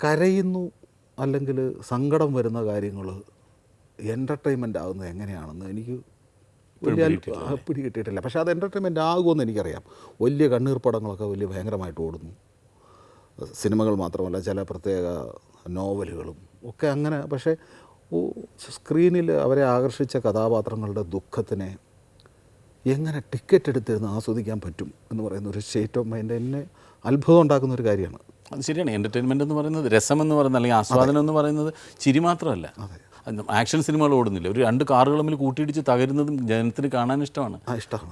കരയുന്നു അല്ലെങ്കിൽ സങ്കടം വരുന്ന കാര്യങ്ങൾ എൻ്റർടൈൻമെൻ്റ് ആകുന്നത് എങ്ങനെയാണെന്ന് എനിക്ക് വലിയ പിടി കിട്ടിയിട്ടില്ല. പക്ഷേ അത് എൻ്റർടൈൻമെൻ്റ് ആകുമെന്ന് എനിക്കറിയാം. വലിയ കണ്ണീർ പടങ്ങളൊക്കെ വലിയ ഭയങ്കരമായിട്ട് ഓടുന്നു. സിനിമകൾ മാത്രമല്ല, ചില പ്രത്യേക നോവലുകളും ഒക്കെ അങ്ങനെ. പക്ഷേ സ്ക്രീനിൽ അവരെ ആകർഷിച്ച കഥാപാത്രങ്ങളുടെ ദുഃഖത്തിനെ എങ്ങനെ ടിക്കറ്റ് എടുത്തിരുന്ന് ആസ്വദിക്കാൻ പറ്റും എന്ന് പറയുന്ന ഒരു സ്റ്റേറ്റ് ഓഫ് മൈൻഡ് എന്നെ അത്ഭുതം ഉണ്ടാക്കുന്ന ഒരു കാര്യമാണ്. അത് ശരിയാണ്. എൻ്റർടൈൻമെൻറ്റ് എന്ന് പറയുന്നത്, രസം എന്ന് പറയുന്നത്, അല്ലെങ്കിൽ ആസ്വാദനം എന്ന് പറയുന്നത് ചിരി മാത്രമല്ല. ആക്ഷൻ സിനിമകൾ ഓടുന്നില്ല. ഒരു 2 കാറുകൾ തമ്മിൽ കൂട്ടിയിടിച്ച് തകരുന്നതും ജനത്തിന് കാണാൻ ഇഷ്ടമാണ്.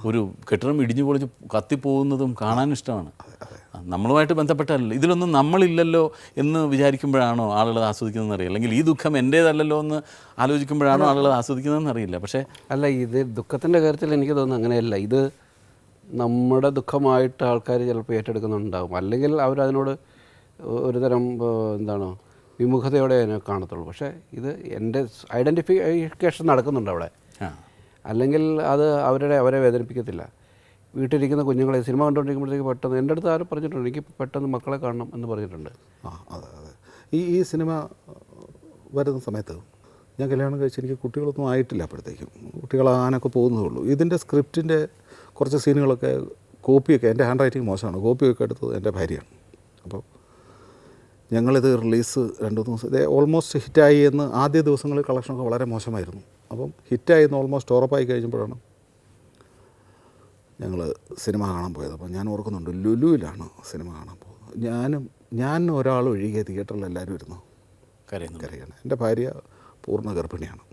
ഒരു കെട്ടിടം ഇടിഞ്ഞു പൊളിച്ച് കത്തിപ്പോകുന്നതും കാണാൻ ഇഷ്ടമാണ്. നമ്മളുമായിട്ട് ബന്ധപ്പെട്ടല്ലോ. ഇതിലൊന്നും നമ്മളില്ലല്ലോ എന്ന് വിചാരിക്കുമ്പോഴാണോ ആളുകൾ ആസ്വദിക്കുന്നതെന്ന് അറിയില്ല. അല്ലെങ്കിൽ ഈ ദുഃഖം എൻ്റേതല്ലല്ലോ എന്ന് ആലോചിക്കുമ്പോഴാണോ ആളുകൾ ആസ്വദിക്കുന്നതെന്ന് അറിയില്ല. പക്ഷേ അല്ല, ഇത് ദുഃഖത്തിൻ്റെ കാര്യത്തിൽ എനിക്ക് തോന്നുന്നു അങ്ങനെയല്ല. ഇത് നമ്മുടെ ദുഃഖമായിട്ട് ആൾക്കാർ ചിലപ്പോൾ ഏറ്റെടുക്കുന്നുണ്ടാകും. അല്ലെങ്കിൽ അവരതിനോട് ഒരുതരം എന്താണ് വിമുഖതയോടെ അതിനെ കാണത്തുള്ളൂ. പക്ഷേ ഇത് എൻ്റെ ഐഡൻറ്റിഫിക്കേഷൻ നടക്കുന്നുണ്ട് അവിടെ. അല്ലെങ്കിൽ അത് അവരെ വേദനിപ്പിക്കത്തില്ല. വീട്ടിലിരിക്കുന്ന കുഞ്ഞുങ്ങളെ സിനിമ കണ്ടുകൊണ്ടിരിക്കുമ്പോഴത്തേക്ക് പെട്ടെന്ന് എൻ്റെ അടുത്ത് ആരും പറഞ്ഞിട്ടുണ്ട്, എനിക്ക് പെട്ടെന്ന് മക്കളെ കാണണം എന്ന് പറഞ്ഞിട്ടുണ്ട്. അതെ. ഈ സിനിമ വരുന്ന സമയത്ത് ഞാൻ കല്യാണം കഴിച്ച് എനിക്ക് കുട്ടികളൊന്നും ആയിട്ടില്ല. അപ്പോഴത്തേക്കും കുട്ടികളാകാനൊക്കെ പോകുന്നതേ ഉള്ളൂ. ഇതിൻ്റെ സ്ക്രിപ്റ്റിൻ്റെ കുറച്ച് സീനുകളൊക്കെ കോപ്പിയൊക്കെ, എൻ്റെ ഹാൻഡ് റൈറ്റിംഗ് മോശമാണ്, കോപ്പിയൊക്കെ എടുത്തത് എൻ്റെ ഭാര്യയാണ്. അപ്പോൾ ഞങ്ങളിത് റിലീസ് 2-3 ദിവസം ഇത് ഓൾമോസ്റ്റ് ഹിറ്റായി എന്ന് ആദ്യ ദിവസങ്ങളിൽ കളക്ഷനൊക്കെ വളരെ മോശമായിരുന്നു. അപ്പം ഹിറ്റായി എന്ന് ഓൾമോസ്റ്റ് ഉറപ്പായി കഴിഞ്ഞപ്പോഴാണ് ഞങ്ങൾ സിനിമ കാണാൻ പോയത്. അപ്പോൾ ഞാൻ ഓർക്കുന്നുണ്ട്, ലുലുവിലാണ് സിനിമ കാണാൻ പോകുന്നത്. ഞാൻ ഒരാൾ ഒഴികെ തിയേറ്ററിൽ എല്ലാവരും ഇരുന്നു കരയാണ്. എൻ്റെ ഭാര്യ പൂർണ്ണ ഗർഭിണിയാണ്,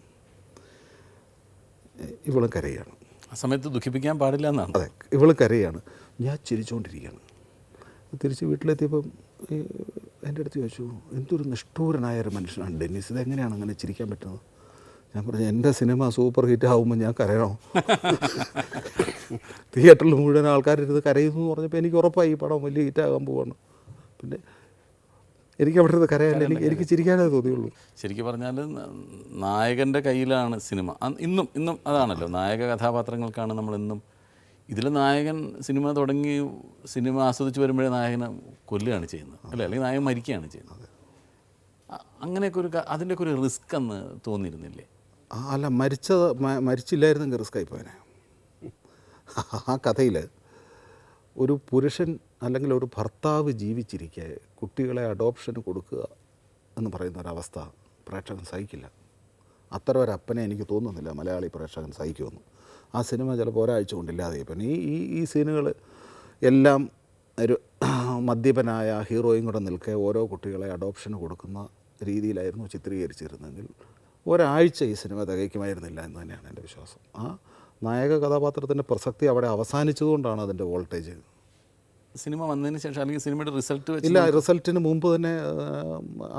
ഇവളും കരയാണ്. ആ സമയത്ത് ദുഃഖിപ്പിക്കാൻ പാടില്ല എന്നാണ്. അതെ, ഇവളും കരയാണ്, ഞാൻ ചിരിച്ചുകൊണ്ടിരിക്കുകയാണ്. തിരിച്ച് വീട്ടിലെത്തിയപ്പം എൻ്റെ അടുത്ത് ചോദിച്ചു, എന്തൊരു നിഷ്ഠൂരനായ ഒരു മനുഷ്യനാണ് ഡെന്നിസ്, ഇതെങ്ങനെയാണ് അങ്ങനെ ചിരിക്കാൻ പറ്റുന്നത്? ഞാൻ പറഞ്ഞു, എൻ്റെ സിനിമ സൂപ്പർ ഹിറ്റ് ആകുമ്പോൾ ഞാൻ കരയണോ? തിയേറ്ററിൽ മുഴുവൻ ആൾക്കാരിരുന്ന് കരയുന്നു എന്ന് പറഞ്ഞപ്പോൾ എനിക്ക് ഉറപ്പായി ഈ പടം വലിയ ഹിറ്റാകാൻ പോവാണ്. പിന്നെ എനിക്ക് അവിടെ ഇരുന്ന് കരയാൻ എനിക്ക് ചിരിക്കാനേ തോന്നിയുള്ളൂ. ശരിക്കും പറഞ്ഞാൽ നായകൻ്റെ കയ്യിലാണ് സിനിമ. ഇന്നും അതാണല്ലോ, നായക കഥാപാത്രങ്ങൾക്കാണ് നമ്മളെന്നും. ഇതിൽ നായകൻ സിനിമ തുടങ്ങി സിനിമ ആസ്വദിച്ച് വരുമ്പോഴേ നായകനെ കൊല്ലുകയാണ് ചെയ്യുന്നത്, അല്ലേ? അല്ലെങ്കിൽ നായകൻ മരിക്കുകയാണ് ചെയ്യുന്നത്. അങ്ങനെയൊക്കെ അതിൻ്റെയൊക്കെ ഒരു റിസ്ക് എന്ന് തോന്നിയിരുന്നില്ലേ? അല്ല, മരിച്ചില്ലായിരുന്നെങ്കിൽ റിസ്ക് ആയിപ്പോയനെ. ആ കഥയിൽ ഒരു പുരുഷൻ അല്ലെങ്കിൽ ഒരു ഭർത്താവ് ജീവിച്ചിരിക്കെ കുട്ടികളെ അഡോപ്ഷന് കൊടുക്കുക എന്ന് പറയുന്ന ഒരവസ്ഥ പ്രേക്ഷകൻ സഹിക്കില്ല. അത്തരം ഒരപ്പനെ എനിക്ക് തോന്നുന്നില്ല മലയാളി പ്രേക്ഷകൻ സഹിക്കുമെന്ന്. ആ സിനിമ ചിലപ്പോൾ ഒരാഴ്ച കൊണ്ടില്ലാതെ പിന്നെ ഈ സീനുകൾ എല്ലാം ഒരു മദ്യപനായ ഹീറോയും കൂടെ നിൽക്കെ ഓരോ കുട്ടികളെ അഡോപ്ഷന് കൊടുക്കുന്ന രീതിയിലായിരുന്നു ചിത്രീകരിച്ചിരുന്നെങ്കിൽ ഒരാഴ്ച ഈ സിനിമ തികയ്ക്കുമായിരുന്നില്ല എന്ന് തന്നെയാണ് എൻ്റെ വിശ്വാസം. ആ നായക കഥാപാത്രത്തിൻ്റെ പ്രസക്തി അവിടെ അവസാനിച്ചതുകൊണ്ടാണ് അതിൻ്റെ വോൾട്ടേജ്. സിനിമ വന്നതിന് ശേഷം അല്ലെങ്കിൽ സിനിമയുടെ റിസൾട്ട് ഇല്ല, റിസൾട്ടിന് മുമ്പ് തന്നെ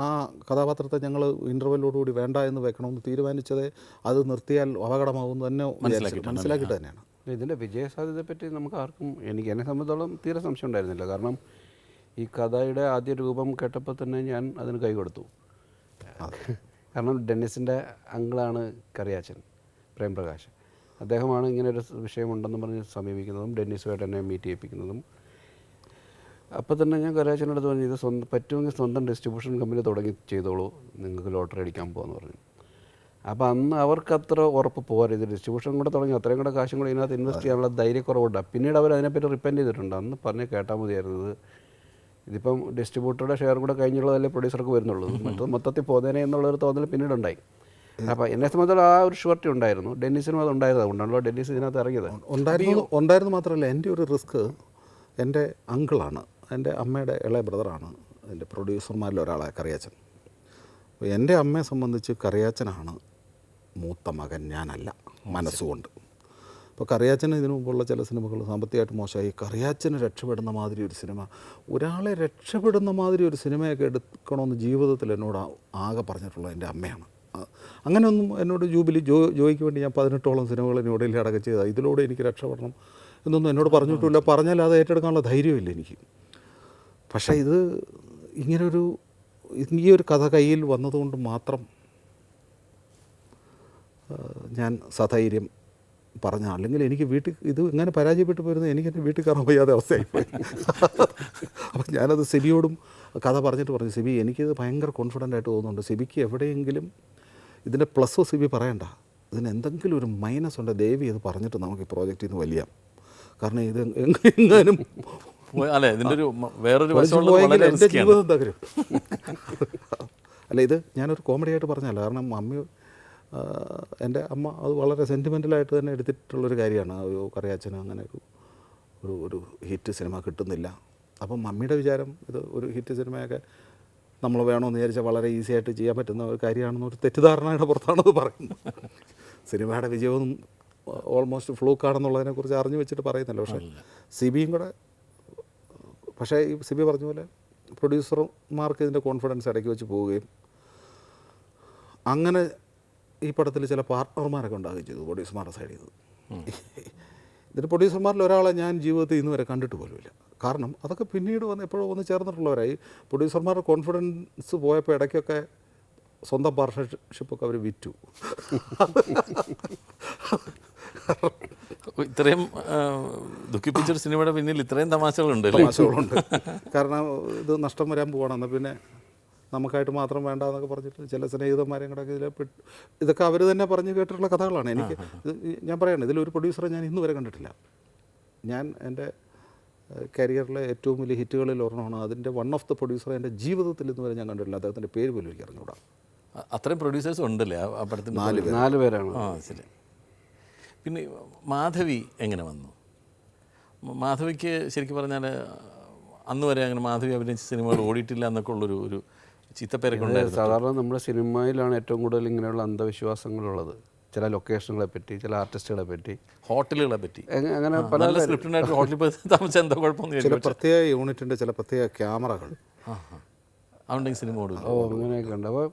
ആ കഥാപാത്രത്തെ ഞങ്ങൾ ഇൻ്റർവെല്ലോടുകൂടി വേണ്ട എന്ന് വെക്കണമെന്ന് തീരുമാനിച്ചത് അത് നിർത്തിയാൽ അപകടമാകുമെന്ന് തന്നെ മനസ്സിലാക്കിയിട്ട് തന്നെയാണ്. ഇതിൻ്റെ വിജയസാധ്യതയെപ്പറ്റി നമുക്ക് ആർക്കും, എന്നെ സംബന്ധിച്ചോളം തീരെ സംശയം ഉണ്ടായിരുന്നില്ല. കാരണം ഈ കഥയുടെ ആദ്യ രൂപം കേട്ടപ്പോൾ തന്നെ ഞാൻ അതിന് കൈ കൊടുത്തു. കാരണം ഡെന്നിസിൻ്റെ അങ്കിളാണ് കറിയാച്ചൻ, പ്രേംപ്രകാശ്. അദ്ദേഹമാണ് ഇങ്ങനൊരു വിഷയമുണ്ടെന്ന് പറഞ്ഞ് സമീപിക്കുന്നതും ഡെന്നിസുമായിട്ട് എന്നെ മീറ്റ് ചെയ്യിപ്പിക്കുന്നതും. അപ്പോൾ തന്നെ ഞാൻ കറിയാച്ചനോട് പറഞ്ഞു, ഇത് പറ്റുമെങ്കിൽ സ്വന്തം ഡിസ്ട്രിബ്യൂഷൻ കമ്പനി തുടങ്ങി ചെയ്തോളൂ, നിങ്ങൾക്ക് ലോട്ടറി അടിക്കാൻ പോകാമെന്ന് പറഞ്ഞു. അപ്പോൾ അന്ന് അവർക്കത്ര ഉറപ്പ് പോരാ, ഇത് ഡിസ്ട്രിബ്യൂഷൻ കൂടെ തുടങ്ങി അത്രയും കൂടെ കാശും കൂടെ ഇതിനകത്ത് ഇൻവെസ്റ്റ് ചെയ്യാനുള്ള ധൈര്യക്കുറവുണ്ടാകും. പിന്നീട് അവർ അതിനെപ്പറ്റി റിപ്പൻറ്റ് ചെയ്തിട്ടുണ്ട്. അന്ന് പറഞ്ഞ് കേട്ടാൽ മതിയായിരുന്നത്, ഇതിപ്പം ഡിസ്ട്രിബ്യൂട്ടറുടെ ഷെയർ കൂടെ കഴിഞ്ഞുള്ളതല്ലേ പ്രൊഡ്യൂസർക്ക് വരുന്നുള്ളൂ, മൊത്തത്തിൽ പോകുന്നതിനെ എന്നുള്ളൊരു തോന്നൽ പിന്നീടുണ്ടായി. അപ്പോൾ എന്നെ സംബന്ധിച്ചുള്ള ആ ഒരു ഷുവർട്ടി ഉണ്ടായിരുന്നു. ഡെന്നിസിനും അത് ഉണ്ടായിരുന്നു, അതുകൊണ്ടാണല്ലോ ഡെന്നിസ് ഇതിനകത്ത് ഇറങ്ങിയത്. ഉണ്ടായിരുന്നു മാത്രമല്ല, എൻ്റെ ഒരു റിസ്ക് എൻ്റെ അങ്കിളാണ്, എൻ്റെ അമ്മയുടെ ഇളയ ബ്രദറാണ് എൻ്റെ പ്രൊഡ്യൂസർമാരിൽ ഒരാളെ കറിയാച്ചൻ. അപ്പോൾ എൻ്റെ അമ്മയെ സംബന്ധിച്ച് കറിയാച്ചനാണ് മൂത്ത മകൻ, ഞാനല്ല മനസ്സുകൊണ്ട്. അപ്പോൾ കറിയാച്ചന് ഇതിനു മുമ്പുള്ള ചില സിനിമകൾ സാമ്പത്തികമായിട്ട് മോശമായി, കറിയാച്ചന് രക്ഷപ്പെടുന്ന മാതിരി ഒരു സിനിമ, ഒരാളെ രക്ഷപ്പെടുന്ന മാതിരി ഒരു സിനിമയൊക്കെ എടുക്കണമെന്ന് ജീവിതത്തിൽ എന്നോട് ആകെ പറഞ്ഞിട്ടുള്ളത് എൻ്റെ അമ്മയാണ്. അങ്ങനെയൊന്നും എന്നോട് ജോയിക്ക് വേണ്ടി ഞാൻ 18ഓളം സിനിമകൾ ന്യൂഡൽഹി അടക്കം ചെയ്താൽ ഇതിലൂടെ എനിക്ക് രക്ഷപ്പെടണം എന്നൊന്നും എന്നോട് പറഞ്ഞിട്ടില്ല. പറഞ്ഞാൽ അത് ഏറ്റെടുക്കാനുള്ള ധൈര്യമില്ല എനിക്ക്. പക്ഷേ ഇത് ഇങ്ങനൊരു ഈ ഒരു കഥ കയ്യിൽ വന്നതുകൊണ്ട് മാത്രം ഞാൻ സധൈര്യം പറഞ്ഞ, അല്ലെങ്കിൽ എനിക്ക് വീട്ടിൽ ഇത് ഇങ്ങനെ പരാജയപ്പെട്ടു പോയിരുന്നത് എനിക്ക് എൻ്റെ വീട്ടിൽ കയറാൻ വയ്യാതെ അവസ്ഥയായിപ്പോയി. അപ്പം ഞാനത് സെബിയോടും കഥ പറഞ്ഞിട്ട് പറഞ്ഞു, സിബി എനിക്കിത് ഭയങ്കര കോൺഫിഡൻ്റ് ആയിട്ട് തോന്നുന്നുണ്ട്, സിബിക്ക് എവിടെയെങ്കിലും ഇതിൻ്റെ പ്ലസ് സിബി പറയണ്ട, ഇതിന് എന്തെങ്കിലും ഒരു മൈനസ് ഉണ്ട്, ദേവി ഇത് പറഞ്ഞിട്ട് നമുക്ക് ഈ പ്രോജക്റ്റിൽ നിന്ന് വലിയ, കാരണം ഇത് എങ്ങാനും അല്ലേ ഇതിൻ്റെ ഒരു വേറൊരു വശമുള്ളത് പോയെങ്കിൽ വളരെ എൻ്റെ റിസ്ക്കിയാണ്. ജീവിതം തകരും. അല്ല, ഇത് ഞാനൊരു കോമഡി ആയിട്ട് പറഞ്ഞല്ല, കാരണം മമ്മി എൻ്റെ അമ്മ അത് വളരെ സെൻറ്റിമെൻ്റലായിട്ട് തന്നെ എടുത്തിട്ടുള്ളൊരു കാര്യമാണ്. ഒരു കറിയാച്ചന് അങ്ങനെ ഒരു ഹിറ്റ് സിനിമ കിട്ടുന്നില്ല. അപ്പം മമ്മിയുടെ വിചാരം ഇത് ഒരു ഹിറ്റ് സിനിമയൊക്കെ നമ്മൾ വേണമെന്ന് വിചാരിച്ചാൽ വളരെ ഈസി ആയിട്ട് ചെയ്യാൻ പറ്റുന്ന ഒരു കാര്യമാണെന്നൊരു തെറ്റിദ്ധാരണയുടെ പുറത്താണത് പറയുന്നത്. സിനിമയുടെ വിജയവും ഓൾമോസ്റ്റ് ഫ്ലൂക്കാണെന്നുള്ളതിനെക്കുറിച്ച് അറിഞ്ഞു വെച്ചിട്ട് പറയുന്നില്ല. പക്ഷേ സിബിയും കൂടെ, പക്ഷേ ഈ സിബി പറഞ്ഞ പോലെ പ്രൊഡ്യൂസർമാർക്ക് ഇതിൻ്റെ കോൺഫിഡൻസ് ഇടയ്ക്ക് വെച്ച് പോവുകയും അങ്ങനെ ഈ പടത്തിൽ ചില പാർട്ട്ണർമാരൊക്കെ ഉണ്ടാകുകയും ചെയ്തു പ്രൊഡ്യൂസർമാരുടെ സൈഡിൽ നിന്ന്. ഇതിൻ്റെ പ്രൊഡ്യൂസർമാരിൽ ഒരാളെ ഞാൻ ജീവിതത്തിൽ ഇന്ന് വരെ കണ്ടിട്ട് പോലുമില്ല. കാരണം അതൊക്കെ പിന്നീട് എപ്പോഴും വന്ന് ചേർന്നിട്ടുള്ളവരായി. പ്രൊഡ്യൂസർമാരുടെ കോൺഫിഡൻസ് പോയപ്പോൾ ഇടയ്ക്കൊക്കെ സ്വന്തം പാർട്ണർഷിപ്പൊക്കെ അവർ വിറ്റു. ഇത്രയും ദുഃഖിപ്പിച്ചൊരു സിനിമയുടെ പിന്നിൽ ഇത്രയും തമാശകളുണ്ട്. കാരണം ഇത് നഷ്ടം വരാൻ പോവാണ്, എന്നാൽ പിന്നെ നമുക്കായിട്ട് മാത്രം വേണ്ട എന്നൊക്കെ പറഞ്ഞിട്ട് ചില സ്നേഹിതന്മാരെയും കൂടെ ഇതൊക്കെ അവർ തന്നെ പറഞ്ഞു കേട്ടിട്ടുള്ള കഥകളാണ്. എനിക്ക് ഇത് ഞാൻ പറയണം, ഇതിലൊരു പ്രൊഡ്യൂസറെ ഞാൻ ഇന്ന് വരെ കണ്ടിട്ടില്ല. ഞാൻ എൻ്റെ കരിയറിലെ ഏറ്റവും വലിയ ഹിറ്റുകളിൽ ഒരെണ്ണമാണ്. അതിൻ്റെ വൺ ഓഫ് ദ പ്രൊഡ്യൂസറെ എൻ്റെ ജീവിതത്തിൽ ഇന്ന് വരെ ഞാൻ കണ്ടിട്ടില്ല. അദ്ദേഹത്തിൻ്റെ പേര് പോലും എനിക്ക് അറിഞ്ഞുകൂടാ. അത്രയും പ്രൊഡ്യൂസേഴ്സ് ഉണ്ടല്ലേ ആ പടത്തിൽ? 4 പേരാണ്. ആ ശരി. പിന്നെ മാധവി എങ്ങനെ വന്നു? മാധവിക്ക് ശരിക്കും പറഞ്ഞാൽ അന്ന് വരെ അങ്ങനെ മാധവി അഭിനയിച്ച സിനിമകൾ ഓടിയിട്ടില്ല എന്നൊക്കെ ഉള്ളൊരു ചീത്തപ്പേരൊക്കെ ഉണ്ടായിരുന്നു. സാധാരണ നമ്മുടെ സിനിമയിലാണ് ഏറ്റവും കൂടുതൽ ഇങ്ങനെയുള്ള അന്ധവിശ്വാസങ്ങളുള്ളത്. ചില ലൊക്കേഷനുകളെ പറ്റി, ചില ആർട്ടിസ്റ്റുകളെ പറ്റി, ഹോട്ടലുകളെ പറ്റി. അങ്ങനെ പല നല്ല സ്ക്രിപ്റ്റിനായിട്ട് ഹോട്ടലിൽ പോയി താമസിച്ച എന്താ കുഴപ്പമൊന്നും ചില പ്രത്യേക യൂണിറ്റിൻ്റെ ചില പ്രത്യേക ക്യാമറകൾ അതുകൊണ്ടെങ്കിൽ സിനിമ ഓടില്ല. അങ്ങനെയൊക്കെ ഉണ്ട്. അപ്പോൾ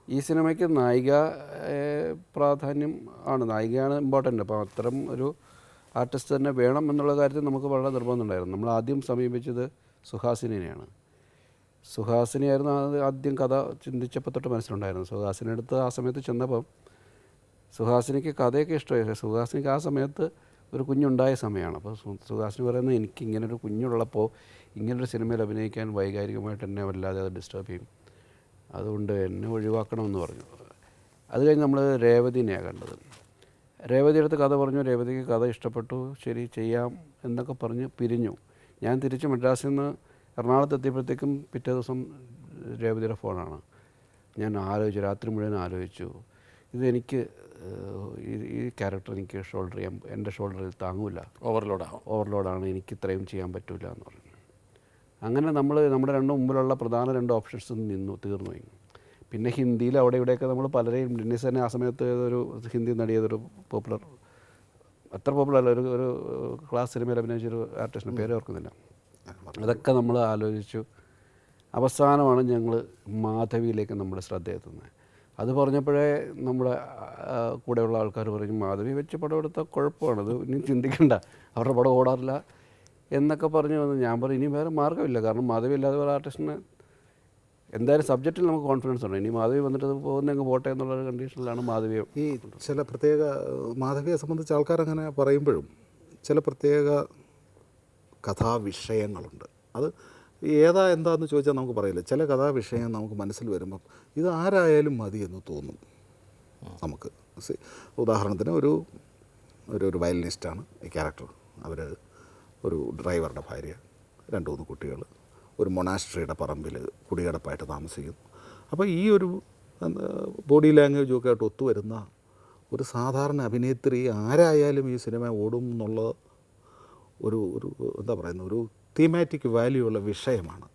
ഈ സിനിമയ്ക്ക് നായിക പ്രാധാന്യം ആണ്, നായികയാണ് ഇമ്പോർട്ടൻ്റ്. അപ്പോൾ അത്തരം ഒരു ആർട്ടിസ്റ്റ് തന്നെ വേണം എന്നുള്ള കാര്യത്തിൽ നമുക്ക് വളരെ നിർബന്ധമുണ്ടായിരുന്നു. നമ്മൾ ആദ്യം സമീപിച്ചത് സുഹാസിനെയാണ്. സുഹാസിനിയായിരുന്നു ആദ്യം കഥ ചിന്തിച്ചപ്പോൾ തൊട്ട് മനസ്സിലുണ്ടായിരുന്നു. സുഹാസിനി അടുത്ത് ആ സമയത്ത് ചെന്നപ്പം സുഹാസിനിക്ക് കഥയൊക്കെ ഇഷ്ടമായി. പക്ഷേ സുഹാസിനിക്ക് ആ സമയത്ത് ഒരു കുഞ്ഞുണ്ടായ സമയമാണ്. അപ്പോൾ സുഹാസിനി പറയുന്നത്, എനിക്ക് ഇങ്ങനൊരു കുഞ്ഞുള്ളപ്പോൾ ഇങ്ങനൊരു സിനിമയിൽ അഭിനയിക്കാൻ വൈകാരികമായിട്ട് എന്നെ വല്ലാതെ അത് ഡിസ്റ്റർബ് ചെയ്യും, അതുകൊണ്ട് എന്നെ ഒഴിവാക്കണമെന്ന് പറഞ്ഞു. അത് കഴിഞ്ഞ് നമ്മൾ രേവതിനെയാണ് കണ്ടത്. രേവതിയുടെ അടുത്ത് കഥ പറഞ്ഞു, രേവതിക്ക് കഥ ഇഷ്ടപ്പെട്ടു, ശരി ചെയ്യാം എന്നൊക്കെ പറഞ്ഞ് പിരിഞ്ഞു. ഞാൻ തിരിച്ച് മദ്രാസിൽ നിന്ന് എറണാകുളത്ത് എത്തിയപ്പോഴത്തേക്കും പിറ്റേ ദിവസം രേവതിയുടെ ഫോണാണ്. ഞാൻ ആലോചിച്ചു, രാത്രി മുഴുവൻ ആലോചിച്ചു, ഇതെനിക്ക് ഈ ക്യാരക്ടർ എനിക്ക് ഷോൾഡർ ചെയ്യാൻ, എൻ്റെ ഷോൾഡറിൽ താങ്ങൂല, ഓവർലോഡാണ്, എനിക്ക് ഇത്രയും ചെയ്യാൻ പറ്റില്ല എന്ന് പറഞ്ഞു. അങ്ങനെ നമ്മുടെ മുമ്പിലുള്ള പ്രധാന 2 ഓപ്ഷൻസ് തീർന്നു പോയി. പിന്നെ ഹിന്ദിയിൽ അവിടെ ഇവിടെയൊക്കെ നമ്മൾ പലരെയും, ഡെന്നിസ് തന്നെ ആ സമയത്ത് ഒരു ഹിന്ദി നടിയതൊരു പോപ്പുലർ, അത്ര പോപ്പുലർ അല്ല, ഒരു ക്ലാസ് സിനിമയിൽ അഭിനയിച്ചൊരു ആർട്ടിസ്റ്റിൻ്റെ പേര് ഓർക്കുന്നില്ല. അതൊക്കെ നമ്മൾ ആലോചിച്ചു. അവസാനമാണ് ഞങ്ങൾ മാധവിയിലേക്ക് നമ്മുടെ ശ്രദ്ധ എത്തുന്നത്. അത് പറഞ്ഞപ്പോഴേ നമ്മുടെ കൂടെയുള്ള ആൾക്കാർ പറയും, മാധവി വെച്ച് പടം എടുത്താൽ കുഴപ്പമാണ്, അത് ഇനി ചിന്തിക്കണ്ട, അവരുടെ പടം ഓടാറില്ല എന്നൊക്കെ പറഞ്ഞു വന്നു. ഞാൻ പറഞ്ഞു, ഇനി വേറെ മാർഗ്ഗമില്ല, കാരണം മാധവി അല്ലാതെ വേറെ ആർട്ടിസ്റ്റിന് എന്തായാലും സബ്ജക്റ്റിൽ നമുക്ക് കോൺഫിഡൻസ് ഉണ്ട്. ഇനി മാധവി വന്നിട്ട് പോകുന്നെങ്കിൽ പോട്ടെ എന്നുള്ളൊരു കണ്ടീഷനിലാണ് മാധവിയെ. ഈ ചില പ്രത്യേക മാധവിയെ സംബന്ധിച്ച് ആൾക്കാരങ്ങനെ പറയുമ്പോഴും ചില പ്രത്യേക കഥാവിഷയങ്ങളുണ്ട്. അത് ഏതാ എന്താണെന്ന് ചോദിച്ചാൽ നമുക്ക് പറയില്ല. ചില കഥാവിഷയം നമുക്ക് മനസ്സിൽ വരുമ്പം ഇത് ആരായാലും മതി എന്ന് തോന്നും നമുക്ക്. ഉദാഹരണത്തിന് ഒരു വയലിനിസ്റ്റാണ് ഈ ക്യാരക്ടർ. അവർ ഒരു ഡ്രൈവറുടെ ഭാര്യ, 2-3 കുട്ടികൾ, ഒരു മൊണാസ്ട്രിയുടെ പറമ്പിൽ കുടികിടപ്പായിട്ട് താമസിക്കുന്നു. അപ്പോൾ ഈ ഒരു ബോഡി ലാംഗ്വേജും ഒക്കെ ആയിട്ട് ഒത്തുവരുന്ന ഒരു സാധാരണ അഭിനേത്രി ആരായാലും ഈ സിനിമ ഓടും എന്നുള്ള ഒരു എന്താ പറയുന്ന ഒരു തീമാറ്റിക് വാല്യൂ ഉള്ള വിഷയമാണ്.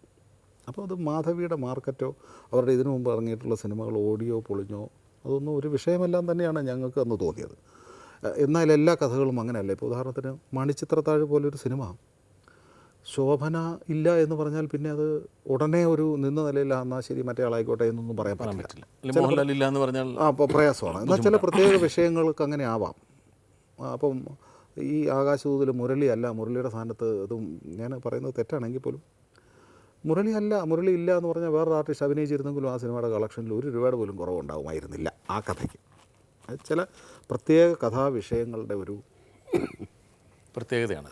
അപ്പോൾ അത് മാധവിയുടെ മാർക്കറ്റോ അവരുടെ ഇതിനു മുമ്പ് ഇറങ്ങിയിട്ടുള്ള സിനിമകൾ ഓടിയോ പൊളിഞ്ഞോ അതൊന്നും ഒരു വിഷയമെല്ലാം തന്നെയാണ് ഞങ്ങൾക്ക് അന്ന് തോന്നിയത്. എന്നാൽ എല്ലാ കഥകളും അങ്ങനെയല്ല. ഇപ്പോൾ ഉദാഹരണത്തിന് മണിച്ചിത്രത്താഴ് പോലൊരു സിനിമ ശോഭന ഇല്ല എന്ന് പറഞ്ഞാൽ പിന്നെ അത് ഉടനെ ഒരു നിന്ന നിലയിൽ എന്നാൽ ശരി മറ്റേ ആളായിക്കോട്ടെ എന്നൊന്നും പറയാൻ പറ്റില്ല. പ്രയാസമാണ്. എന്നാൽ ചില പ്രത്യേക വിഷയങ്ങൾക്ക് അങ്ങനെ ആവാം. അപ്പം ഈ ആകാശദൂതിൽ മുരളി അല്ല, മുരളിയുടെ സ്ഥാനത്ത് ഇതും ഞാൻ പറയുന്നത് തെറ്റാണെങ്കിൽ പോലും മുരളി ഇല്ല എന്ന് പറഞ്ഞാൽ വേറൊരു ആർട്ടിസ്റ്റ് അഭിനയിച്ചിരുന്നെങ്കിലും ആ സിനിമയുടെ കളക്ഷനിൽ 1 രൂപയുടെ പോലും കുറവുണ്ടാകുമായിരുന്നില്ല ആ കഥയ്ക്ക്. ചില പ്രത്യേക കഥാവിഷയങ്ങളുടെ ഒരു പ്രത്യേകതയാണ്.